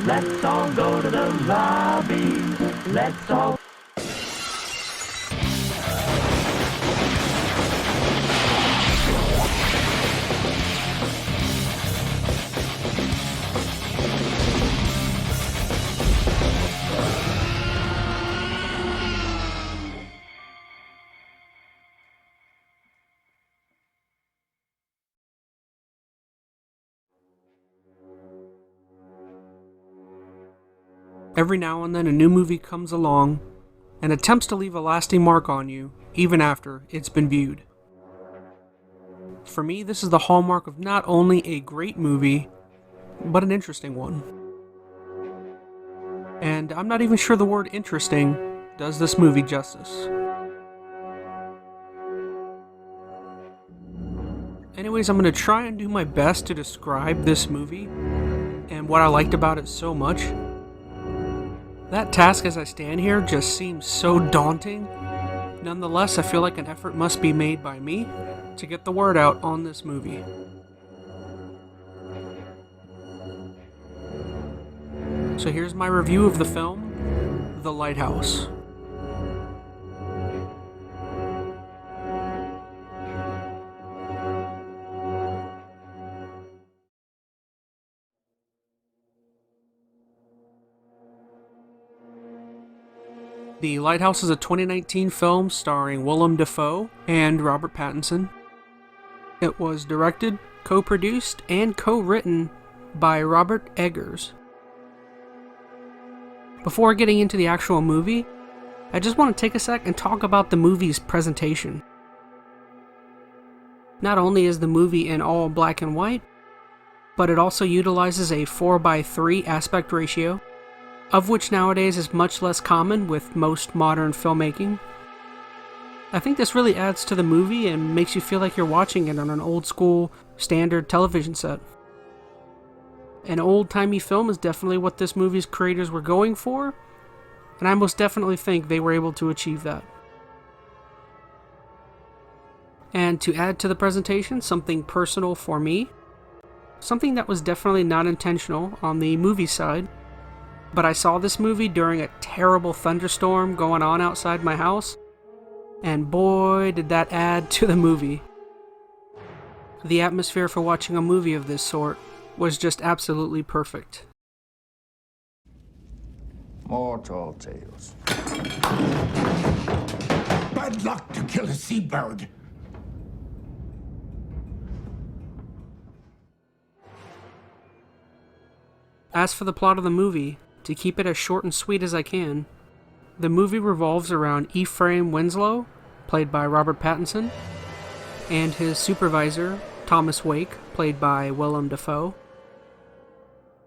Let's all go to the lobby. Let's all. Every now and then a new movie comes along and attempts to leave a lasting mark on you, even after it's been viewed. For me, this is the hallmark of not only a great movie, but an interesting one. And I'm not even sure the word interesting does this movie justice. Anyways, I'm going to try and do my best to describe this movie and what I liked about it so much. That task as I stand here just seems so daunting. Nonetheless, I feel like an effort must be made by me to get the word out on this movie. So here's my review of the film, The Lighthouse. The Lighthouse is a 2019 film starring Willem Dafoe and Robert Pattinson. It was directed, co-produced, and co-written by Robert Eggers. Before getting into the actual movie, I just want to take a sec and talk about the movie's presentation. Not only is the movie in all black and white, but it also utilizes a 4:3 aspect ratio, of which nowadays is much less common with most modern filmmaking. I think this really adds to the movie and makes you feel like you're watching it on an old school, standard television set. An old-timey film is definitely what this movie's creators were going for, and I most definitely think they were able to achieve that. And to add to the presentation, something personal for me, something that was definitely not intentional on the movie side, but I saw this movie during a terrible thunderstorm going on outside my house, and boy did that add to the movie. The atmosphere for watching a movie of this sort was just absolutely perfect. More tall tales. Bad luck to kill a seabird. As for the plot of the movie, to keep it as short and sweet as I can, the movie revolves around Ephraim Winslow, played by Robert Pattinson, and his supervisor, Thomas Wake, played by Willem Dafoe.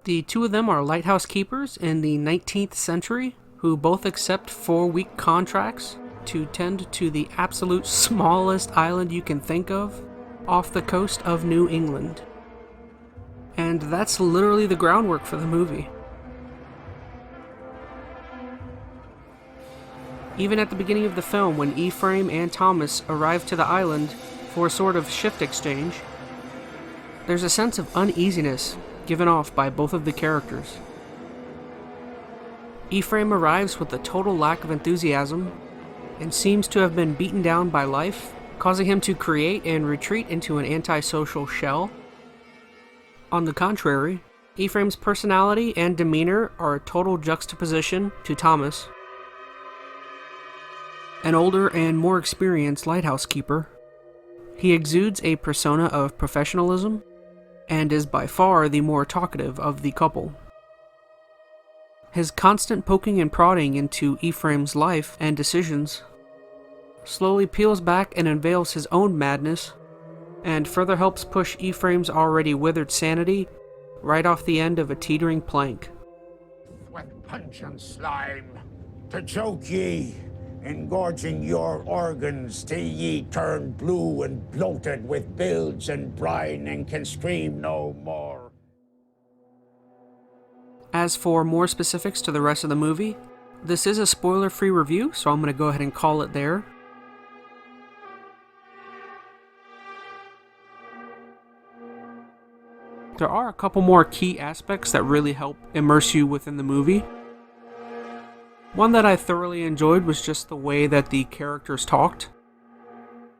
The two of them are lighthouse keepers in the 19th century who both accept 4-week contracts to tend to the absolute smallest island you can think of off the coast of New England. And that's literally the groundwork for the movie. Even at the beginning of the film, when Ephraim and Thomas arrive to the island for a sort of shift exchange, there's a sense of uneasiness given off by both of the characters. Ephraim arrives with a total lack of enthusiasm and seems to have been beaten down by life, causing him to create and retreat into an antisocial shell. On the contrary, Ephraim's personality and demeanor are a total juxtaposition to Thomas. An older and more experienced lighthouse keeper, he exudes a persona of professionalism and is by far the more talkative of the couple. His constant poking and prodding into Ephraim's life and decisions slowly peels back and unveils his own madness, and further helps push Ephraim's already withered sanity right off the end of a teetering plank. With punch and slime, to choke ye, engorging your organs till ye turn blue and bloated with bilge and brine and can scream no more. As for more specifics to the rest of the movie, this is a spoiler-free review, so I'm going to go ahead and call it there. There are a couple more key aspects that really help immerse you within the movie. One that I thoroughly enjoyed was just the way that the characters talked.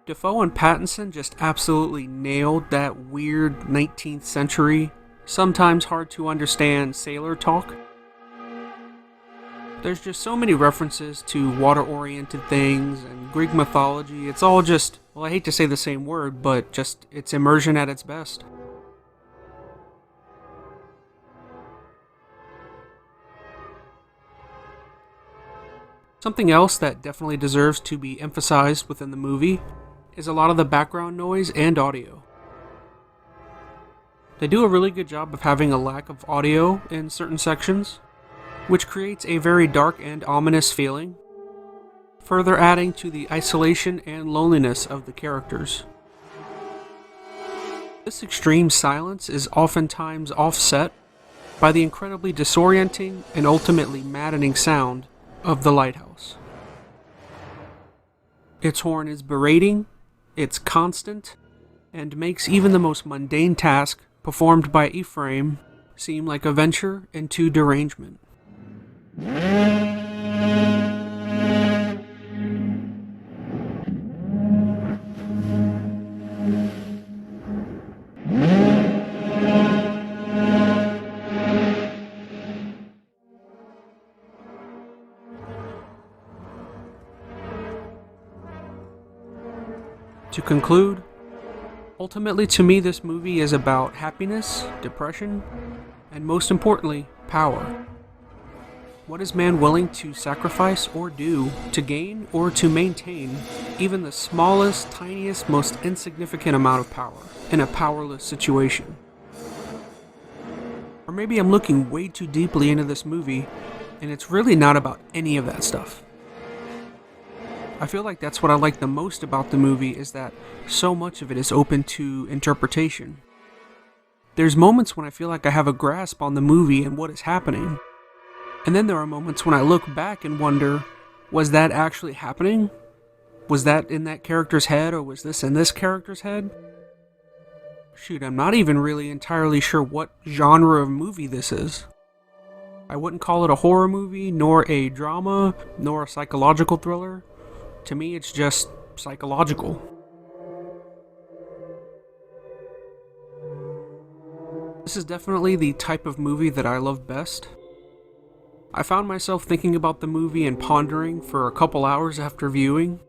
Dafoe and Pattinson just absolutely nailed that weird 19th century, sometimes hard to understand sailor talk. There's just so many references to water-oriented things and Greek mythology. It's all just, well, I hate to say the same word, but just it's immersion at its best. Something else that definitely deserves to be emphasized within the movie is a lot of the background noise and audio. They do a really good job of having a lack of audio in certain sections, which creates a very dark and ominous feeling, further adding to the isolation and loneliness of the characters. This extreme silence is oftentimes offset by the incredibly disorienting and ultimately maddening sound of the lighthouse. Its horn is berating, it's constant, and makes even the most mundane task performed by Ephraim seem like a venture into derangement. To conclude, ultimately to me this movie is about happiness, depression, and most importantly, power. What is man willing to sacrifice or do to gain or to maintain even the smallest, tiniest, most insignificant amount of power in a powerless situation? Or maybe I'm looking way too deeply into this movie and it's really not about any of that stuff. I feel like that's what I like the most about the movie, is that so much of it is open to interpretation. There's moments when I feel like I have a grasp on the movie and what is happening. And then there are moments when I look back and wonder, was that actually happening? Was that in that character's head, or was this in this character's head? Shoot, I'm not even really entirely sure what genre of movie this is. I wouldn't call it a horror movie, nor a drama, nor a psychological thriller. To me, it's just psychological. This is definitely the type of movie that I love best. I found myself thinking about the movie and pondering for a couple hours after viewing.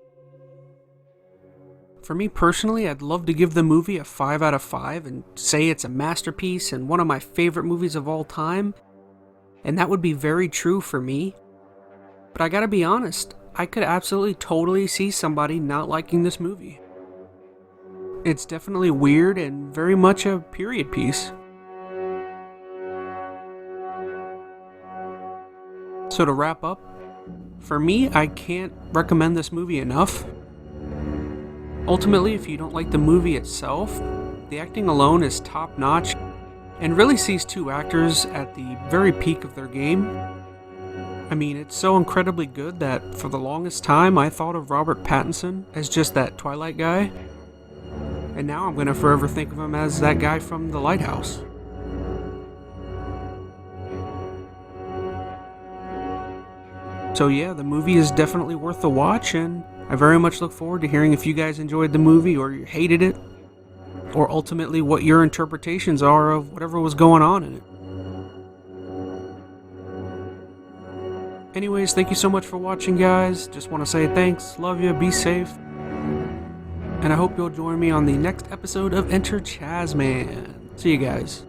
For me personally, I'd love to give the movie a 5 out of 5 and say it's a masterpiece and one of my favorite movies of all time, and that would be very true for me. But I gotta be honest, I could absolutely totally see somebody not liking this movie. It's definitely weird and very much a period piece. So to wrap up, for me, I can't recommend this movie enough. Ultimately, if you don't like the movie itself, the acting alone is top-notch and really sees two actors at the very peak of their game. I mean, it's so incredibly good that for the longest time I thought of Robert Pattinson as just that Twilight guy, and now I'm gonna forever think of him as that guy from The Lighthouse. So yeah, the movie is definitely worth the watch, and I very much look forward to hearing if you guys enjoyed the movie or you hated it, or ultimately what your interpretations are of whatever was going on in it. Anyways, thank you so much for watching, guys. Just want to say thanks, love you, be safe, and I hope you'll join me on the next episode of Enter ChazmaN's. See you guys.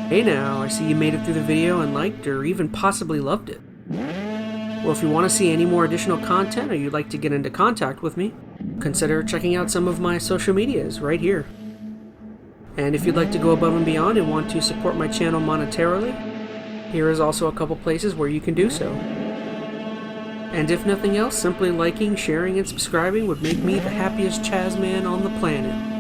Hey now, I see you made it through the video and liked or even possibly loved it. Well, if you want to see any more additional content or you'd like to get into contact with me, consider checking out some of my social medias right here. And if you'd like to go above and beyond and want to support my channel monetarily, here is also a couple places where you can do so. And if nothing else, simply liking, sharing, and subscribing would make me the happiest Chazman on the planet.